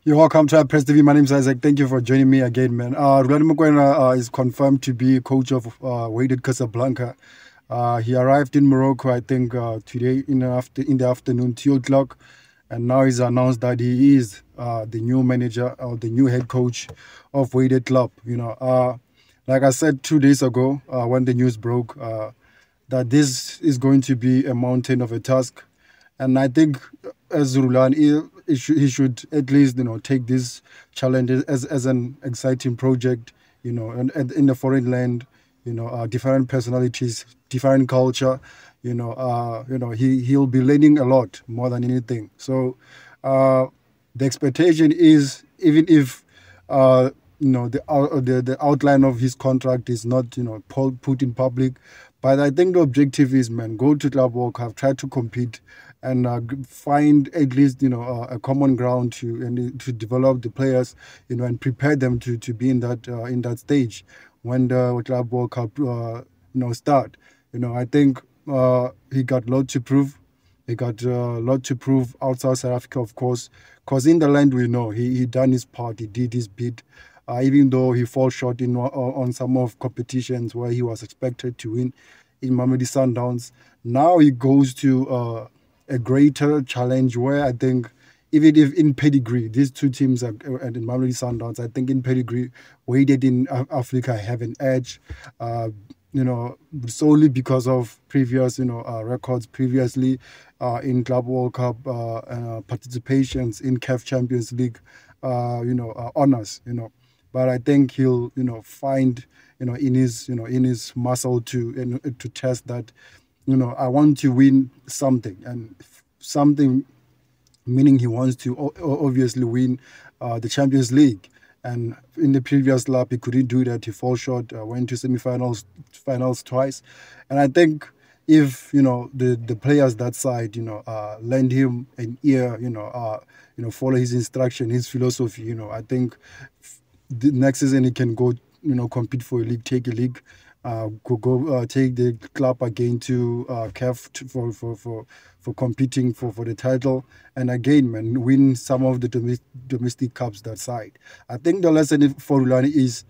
You're welcome to Press TV. My name is Isaac. Thank you for joining me again, man. Rulani Mokoena is confirmed to be coach of Wydad Casablanca. He arrived in Morocco, I think, today in the afternoon, 2 o'clock, and now he's announced that he is the new manager or the new head coach of Wydad Club. Like I said 2 days ago, when the news broke, that this is going to be a mountain of a task. And I think as Rulan, he should at least take this challenge as an exciting project. And in the foreign land, different personalities, different culture. He'll be learning a lot more than anything. So the expectation is, even if the outline of his contract is not put in public, but I think the objective is, man, go to Club World Cup, try to compete, and find at least a common ground to develop the players, and prepare them to be in that stage when the Club World Cup start. I think he got a lot to prove. He got a lot to prove outside South Africa, of course, because in the land we know he done his part, he did his bit. Even though he falls short on some of competitions where he was expected to win in Mamelodi Sundowns, now he goes to a greater challenge where I think, even if in pedigree, these two teams are in Mamelodi Sundowns, I think in pedigree, Wydad in Africa have an edge. Solely because of previous, records previously in Club World Cup participations in CAF Champions League, honors. But I think he'll, find, in his muscle to test that, I want to win something, and something meaning he wants to obviously win the Champions League. And in the previous lap, he couldn't do that. He fell short, went to finals twice. And I think if the players that side lend him an ear, follow his instruction, his philosophy, I think the next season he can go compete for a league, take a league, go take the club again to CAF for competing for the title, and again, man, win some of the domestic cups that side. I think the lesson for Rulani is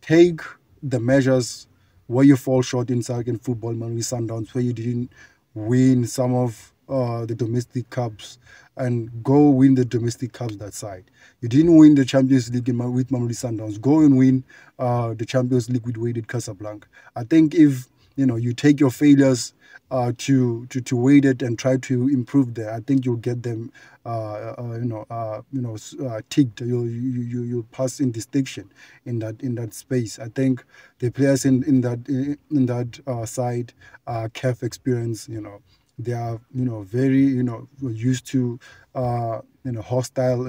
take the measures where you fall short in South African football, Mamelodi Sundowns, where you didn't win some of the domestic cups, and go win the domestic cups that side. You didn't win the Champions League with Mamelodi Sundowns. Go and win the Champions League with Wydad Casablanca. I think if you take your failures to Wydad and try to improve there, I think you'll get them ticked. You'll pass in distinction in that space. I think the players in that side, CAF experience, they are very used to hostile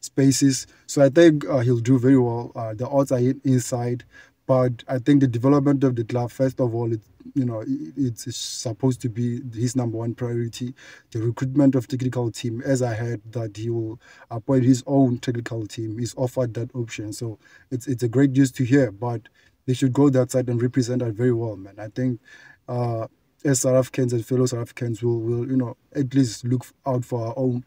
spaces. So I think he'll do very well. The odds are inside, but I think the development of the club, first of all, it's supposed to be his number one priority. The recruitment of technical team, as I heard that he will appoint his own technical team, is offered that option. So it's a great news to hear, but they should go that side and represent that very well, man. I think as South Africans and fellow South Africans will at least look out for our own.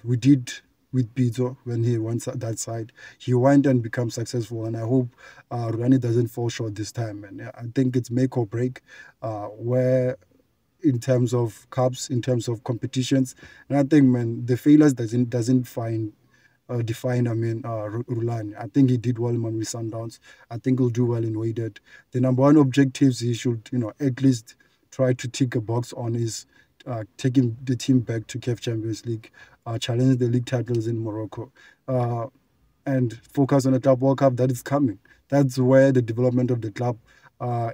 We did with Pito when he went that side. He went and became successful, and I hope Rani doesn't fall short this time. And I think it's make or break, where in terms of cups, in terms of competitions, and I think, man, the failures doesn't define Rulani. I think he did well in Mamelodi Sundowns. I think he'll do well in Wydad. The number one objectives he should at least try to tick a box on is taking the team back to CAF Champions League, challenge the league titles in Morocco, and focus on the Club World Cup that is coming. That's where the development of the club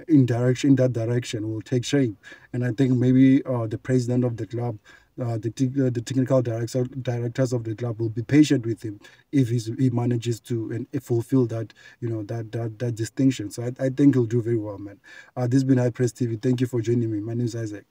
in that direction will take shape. And I think maybe the president of the club, the technical directors of the club will be patient with him if he manages to fulfill that that distinction. So I think he'll do very well, man. This has been High Press TV. Thank you for joining me. My name is Isaac.